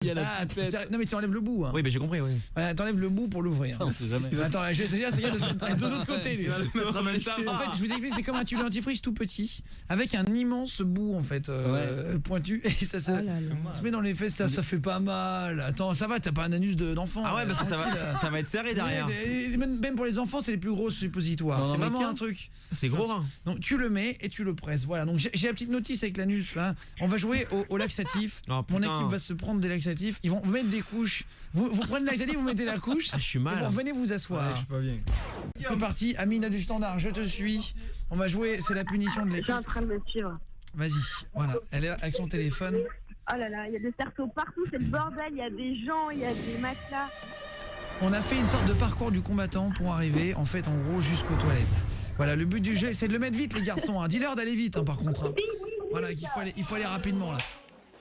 Il y a la non mais tu enlèves le bout hein. Oui, mais j'ai compris, oui. Voilà, t'enlèves le bout pour l'ouvrir. On sait jamais. Attends, je vais essayer de l'autre côté lui. En En fait, je vous explique, c'est comme un tube dentifrice tout petit avec un immense bout en fait pointu et ça se met dans les fesses, ça fait pas mal. Attends, ça va, t'as pas un anus d'enfant. Ah ouais, parce que ça va être serré derrière. Même pour les enfants, c'est les plus gros suppositoires. C'est vraiment un truc. C'est gros hein. Donc tu le mets et tu le presses. Voilà. Donc j'ai la petite notice avec l'anus là. On va jouer au laxatif. Oh, mon équipe va se prendre des laxatifs. Ils vont mettre des couches. Vous prenez le laxatif, vous mettez la couche. Je suis mal. Et vous revenez vous asseoir. Ouais, je suis pas bien. C'est parti, Amina du standard, je te suis. On va jouer, c'est la punition de Je l'équipe. suis en train de me suivre. Vas-y, voilà. Elle est avec son téléphone. Oh là là, il y a des cerceaux partout, c'est le bordel, il y a des gens, il y a des matelas. On a fait une sorte de parcours du combattant pour arriver, en fait, en gros, jusqu'aux toilettes. Voilà, le but du jeu, c'est de le mettre vite, les garçons. Hein. Dis-leur d'aller vite, hein, par contre. Hein. Voilà, il faut aller rapidement, là.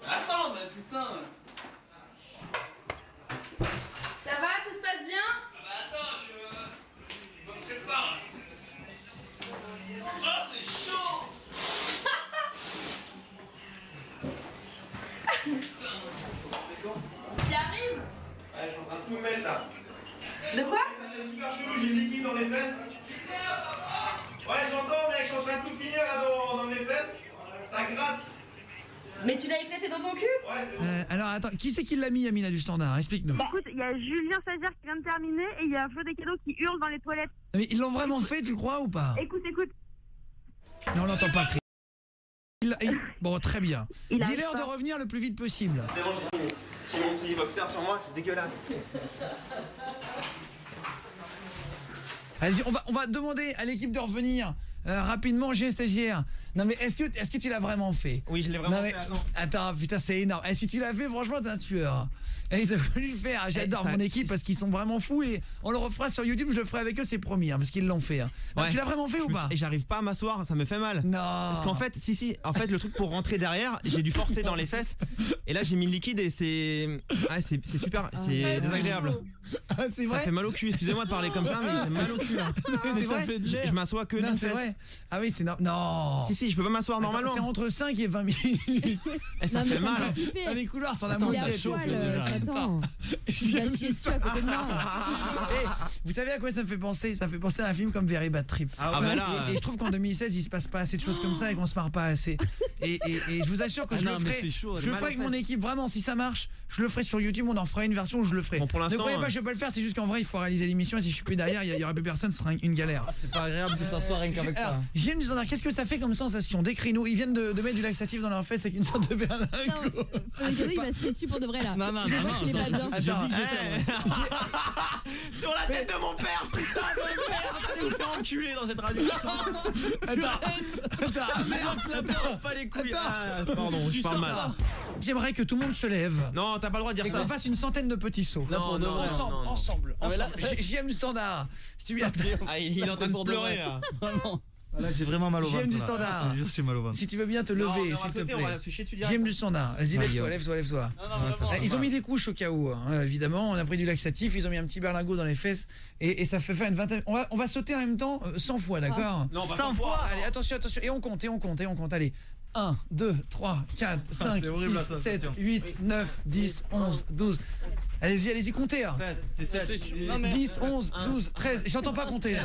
Attends, bah putain. Ça va, tout se passe bien? Ah bah attends, je me prépare. Oh, c'est chaud. T'y arrives? Ouais, je suis en train de tout mettre là. De quoi? Ça fait super chelou, j'ai liquide dans les fesses. Ouais, j'entends, mec, je suis en train de tout finir là dans mes fesses. Ça gratte. Mais tu l'as éclaté dans ton cul? Ouais, c'est bon. Alors, attends, qui c'est qui l'a mis, Amina du standard? Explique-nous. Écoute, il y a Julien Sazer qui vient de terminer et il y a Flo Descadeaux qui hurle dans les toilettes. Mais ils l'ont vraiment fait, tu crois, ou pas? Écoute. Non, on l'entend pas crier. Bon, très bien. Il arrive Dis-leur de pas. revenir le plus vite possible. C'est bon, j'ai fini. J'ai mon petit boxer sur moi, c'est dégueulasse. Allez, on va demander à l'équipe de revenir rapidement, j'ai stagiaire. Non mais est-ce que tu l'as vraiment fait? Oui, je l'ai vraiment Non, mais, fait. attends, putain, c'est énorme. Et si tu l'as fait, franchement, t'es un tueur. Et ils ont voulu le faire. J'adore mon équipe parce qu'ils sont vraiment fous et on le refera sur YouTube, je le ferai avec eux, c'est promis, hein, parce qu'ils l'ont fait. Hein. Non, Ouais. tu l'as vraiment fait ou pas? Et j'arrive pas à m'asseoir, ça me fait mal. Non. Parce qu'en fait, en fait, le truc pour rentrer derrière, j'ai dû forcer dans les fesses. Et là, j'ai mis le liquide et c'est super, c'est désagréable. Ah, c'est Ça vrai. fait mal au cul. Excusez-moi de parler comme ça, mais j'ai mal au cul. Hein. C'est vrai. Je m'assois que Non, d'une c'est fesse. vrai. Ah oui, c'est non. Si, je peux pas m'asseoir Attends, normalement. c'est entre 5 et 20 minutes. Et ça Non, mais fait ça me mal. fait flipper. Dans les couloirs sur la Il est montée. à poil, Satan. Il va chier dessus à côté de moi. Eh, vous savez à quoi ça me fait penser? Ça me fait penser à un film comme Very Bad Trip. Ah bah là. Et je trouve qu'en 2016 il se passe pas assez de choses comme ça et qu'on se marre pas assez. Et je vous assure que je le non, mais ferai. c'est chaud, Je le ferai avec mon équipe, vraiment, si ça marche, je le ferai sur YouTube, on en fera une version où je le ferai. Bon, pour Ne l'instant, croyez pas, je vais pas le faire, c'est juste qu'en vrai il faut réaliser l'émission et si je suis plus derrière, il y aura plus personne, ce sera une galère. C'est pas agréable de s'asseoir rien qu'avec Alors, ça. j'aime du standard, qu'est-ce que ça fait comme sensation? Décris-nous, ils viennent de mettre du laxatif dans leur fesse avec une sorte de Non, berlingot. Flo, il va se chier dessus pour de vrai là. Non, Je vois qu'il est pas dedans. Attends, Sur la tête de mon père, putain, mon père, tu me fais enculer dans cette radio. attends, Pas les couilles. Attends. Ah, pardon, je parle mal. j'aimerais que tout le monde se lève. Non, t'as pas le droit de Et dire ça. qu'on fasse une centaine de petits sauts. Non, non, ensemble, non, non. ensemble, mais là- ensemble. J'aime le standard. Si tu viens, Ah, il est en train de pleurer là. Vraiment. Ah, là, j'ai vraiment mal au ventre. J'aime du là. standard. Je te jure, j'ai mal au ventre. si tu veux bien te Non, lever, on s'il va te sauter, on plaît. va se chier dessus direct. J'aime du standard. Vas-y, Ouais, lève-toi, yo. lève-toi, lève-toi. Non, vraiment. Ils ont mis des couches au cas où, hein, évidemment. On a pris du laxatif, ils ont mis un petit berlingot dans les fesses et ça fait faire une vingtaine. On va sauter en même temps 100 fois, d'accord? Non, pas 100 100 fois. Allez, attention, attention. Et on compte. Allez. 1, 2, 3, 4, 5, c'est horrible, 6, la 7, sensation. 8, 9, 10, 11, 12. Allez-y, comptez. Hein. 10, 11, 12, 13. J'entends pas compter là.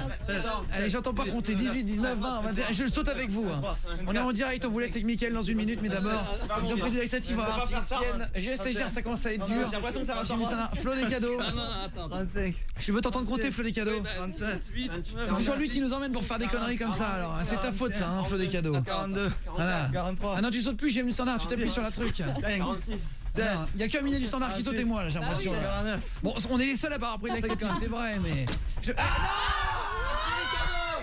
Allez, j'entends pas compter. 18, 19, 20, 21. Je le saute avec vous. Hein. On est en direct, on vous laisse avec Mickaël dans une minute, mais d'abord, ils ont pris du laxatif, on va voir s'ils tiennent. J'ai stagiaire, ça commence à être dur. J'ai l'impression que ça va sortir. Flo des cadeaux. Non, attends. 35, Je veux t'entendre compter, Flo des cadeaux. 37, 8, C'est toujours lui qui nous emmène pour faire des conneries comme ça, alors. C'est ta faute, ça, hein, Flo des cadeaux. 42, Voilà. 43. Ah non, tu sautes plus, j'aime du standard, tu t'appuies sur la truc. 46. Il y a qu'un milieu du standard qui saute et moi, là, j'ai l'impression. 49. Bon, on est les seuls à pas avoir pris de laxatif, c'est vrai, mais. Ah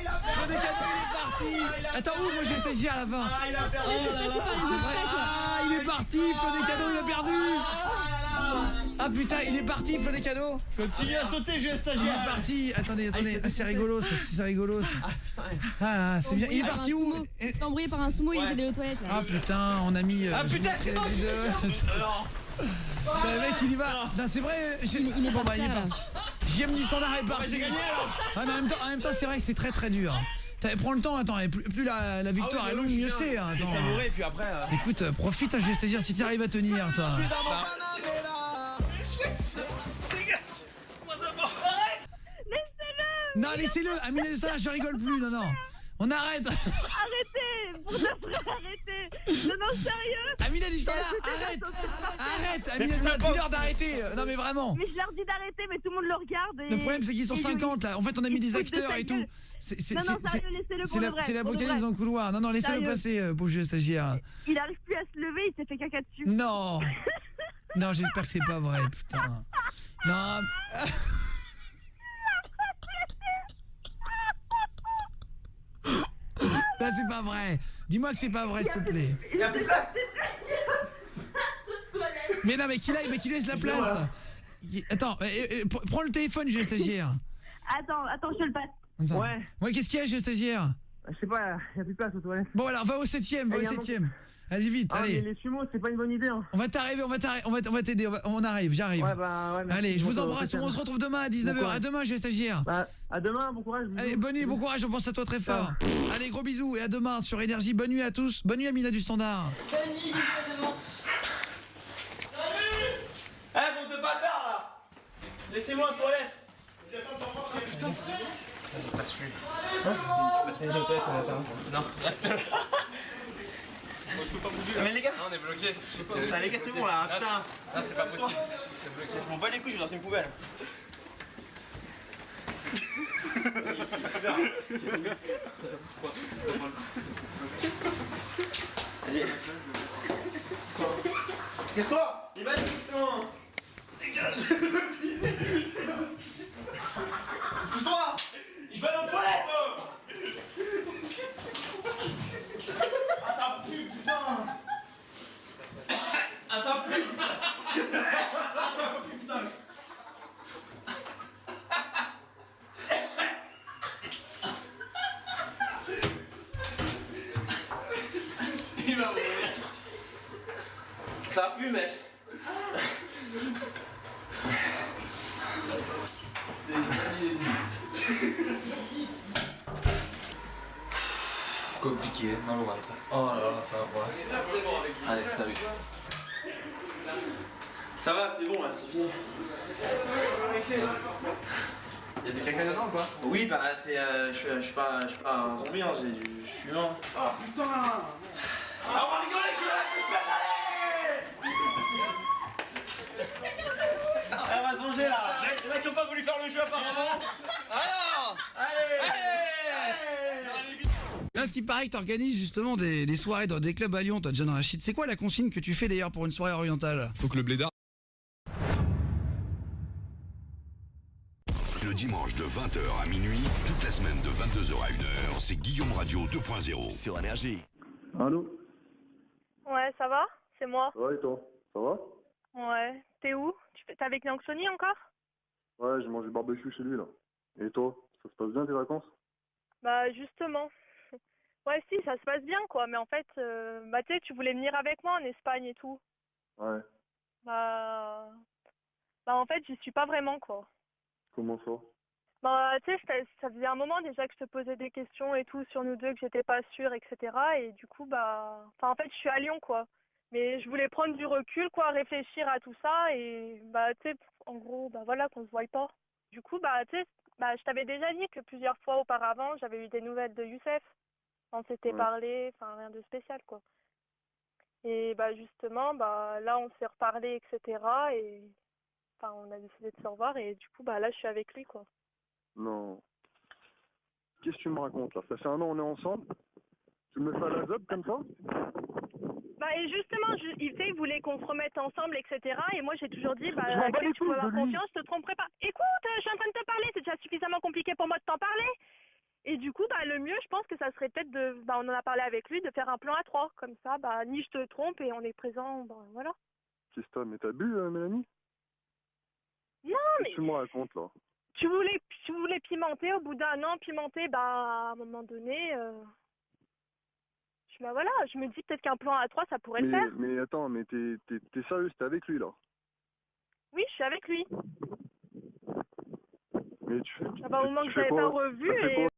non Flo des cadeaux, il est parti. Attends, où moi j'ai stagiaire à la fin? Ah, il a perdu. C'est vrai. Ah, il est parti, Flo des cadeaux, il a perdu. Ah putain, il est parti, Flo des cadeaux. Continue à sauter, j'ai un Il stagiaire. est parti. Attendez. Ah, c'est rigolo, ça, c'est rigolo, ça. Ah, c'est bien. Il est parti où? Il s'est embrouillé par un sumo, il essaie d'aller aux toilettes là. Ah putain, on a mis. Ah putain, c'est bon, Le mec, il y va. Non, c'est vrai. Il est bon, bah, il est parti. JM du standard est parti. J'ai gagné alors. Ah, mais en même temps, c'est vrai que c'est très très dur. Prends le temps, attends, et plus la victoire est longue, mieux c'est. Hein, J'ai attends. savouré, puis après. Écoute, profite, je vais te dire si tu arrives à tenir, toi. Bah, Non, laissez-le. Amina du Standard, je rigole plus. Non, non. On arrête. Arrêtez, pour de vrai, arrêtez. Non, sérieux. Amina du Standard, arrête. Arrête. Amina du Standard, dis-leur d'arrêter. Non, mais vraiment. Mais je leur dis d'arrêter, mais tout le monde le regarde. Le problème, c'est qu'ils sont 50 là. En fait, on a mis des acteurs et tout. Non, sérieux, laissez-le pour de vrai. C'est l'apocalypse dans le couloir. Non, non, laissez-le passer, pauvre vieux stagiaire. Il arrive plus à se lever, il s'est fait caca dessus. Non. Non, j'espère que c'est pas vrai, putain. Non. Là, c'est pas vrai. Dis-moi que c'est pas vrai, s'il te plaît. Il y a plus de place. Mais non, mais qu'il laisse la place. Attends, prends le téléphone, vieux stagiaire. Attends, je te le passe. Attends. Ouais. Ouais, qu'est-ce qu'il y a, vieux stagiaire? Je sais pas, il y a plus de place aux toilettes. Bon, alors, va au 7ème, va au 7ème. Allez vite, Ah, allez. mais les sumos, c'est pas une bonne idée. Hein. On va t'aider, on arrive, j'arrive. Ouais, bah, ouais, allez, je vous embrasse, on se retrouve demain à 19h. À demain, je vais stagiaire. Bah, à demain, bon courage. Allez, bonne nuit, bon courage, on pense à toi très fort. Allez, gros bisous et à demain sur Énergie. Bonne nuit à tous. Bonne nuit Amina du Standard. Bonne nuit, à demain. Eh, bande de bâtards là. Laissez-moi en toilette. Putain. Je passe plus. Non, reste là. Je peux pas bouger. Mais les gars, on est bloqué. Putain, les gars, c'est bon là, putain. Non, c'est pas possible. C'est bloqué. Je m'en bats les couilles, je vais dans une poubelle. Ici, c'est bien. Vas-y. Casse-toi. Il va être putain. Dégage. Pousse-toi. Je vais aller aux toilettes. Ah, ça pue, putain. Ah, ça pue. Ah, ça pue, putain. Il va mourir. Ça pue, mec. Compliqué, mal au ventre. Oh là là, ça va pas. Allez, salut. Ça va, c'est bon là, c'est fini. Y'a du caca dedans ou quoi? Oui, bah c'est. Je suis pas un zombie, hein, je suis humain. Oh putain. Ah, on va rigoler, je vais la plus allez. Elle va se venger là. Les mecs qui ont pas voulu faire le jeu apparemment. Alors allez. Là, ce qui paraît que tu organises justement des soirées dans des clubs à Lyon, toi, John Rachid. C'est quoi la consigne que tu fais d'ailleurs pour une soirée orientale? Faut que le blédard. Le dimanche de 20h à minuit, toute la semaine de 22h à 1h, c'est Guillaume Radio 2.0 sur Énergie. Allô? Ouais, ça va? C'est moi. Ouais, et toi? Ça va? Ouais. T'es où? T'es avec Nyanksoni encore? Ouais, j'ai mangé barbecue chez lui là. Et toi? Ça se passe bien tes vacances? Bah justement. Ouais, si, ça se passe bien quoi, mais en fait, bah tu sais, tu voulais venir avec moi en Espagne et tout. Ouais. Bah en fait, j'y suis pas vraiment quoi. Comment ça? Bah tu sais, ça faisait un moment déjà que je te posais des questions et tout sur nous deux, que j'étais pas sûre, etc. Et du coup, bah... Enfin, en fait, je suis à Lyon quoi. Mais je voulais prendre du recul quoi, réfléchir à tout ça et bah tu sais, en gros, bah voilà, qu'on se voie pas. Du coup, bah tu sais, bah je t'avais déjà dit que plusieurs fois auparavant, j'avais eu des nouvelles de Youssef. On s'était parlé, enfin rien de spécial quoi. Et bah justement, bah là on s'est reparlé, etc. Et enfin on a décidé de se revoir et du coup bah là je suis avec lui quoi. Non. Qu'est-ce que tu me racontes là? Ça fait un an on est ensemble? Tu me fais à la zob comme ça? Bah et justement, il voulait qu'on se remette ensemble, etc. Et moi j'ai toujours dit, bah m'en bats que les tu peux couilles avoir de lui. confiance, je te tromperai pas. Écoute, je suis en train de te parler, c'est déjà suffisamment compliqué pour moi de t'en parler. Et du coup, bah le mieux, je pense que ça serait peut-être de, bah on en a parlé avec lui, de faire un plan à 3. Comme ça, bah ni je te trompe et on est présent, bah voilà. Qu'est-ce que t'as? Mais t'as bu, Mélanie? Non, Qu'est-ce mais que tu me racontes là? tu voulais pimenter, au bout d'un an, pimenter, bah à un moment donné, bah voilà, je me dis peut-être qu'un plan à 3, ça pourrait le faire. Mais attends, mais t'es sérieux? T'es avec lui là? Oui, je suis avec lui. Mais tu fais. Ça fait un moment que je l'avais pas revu ça fait et quoi?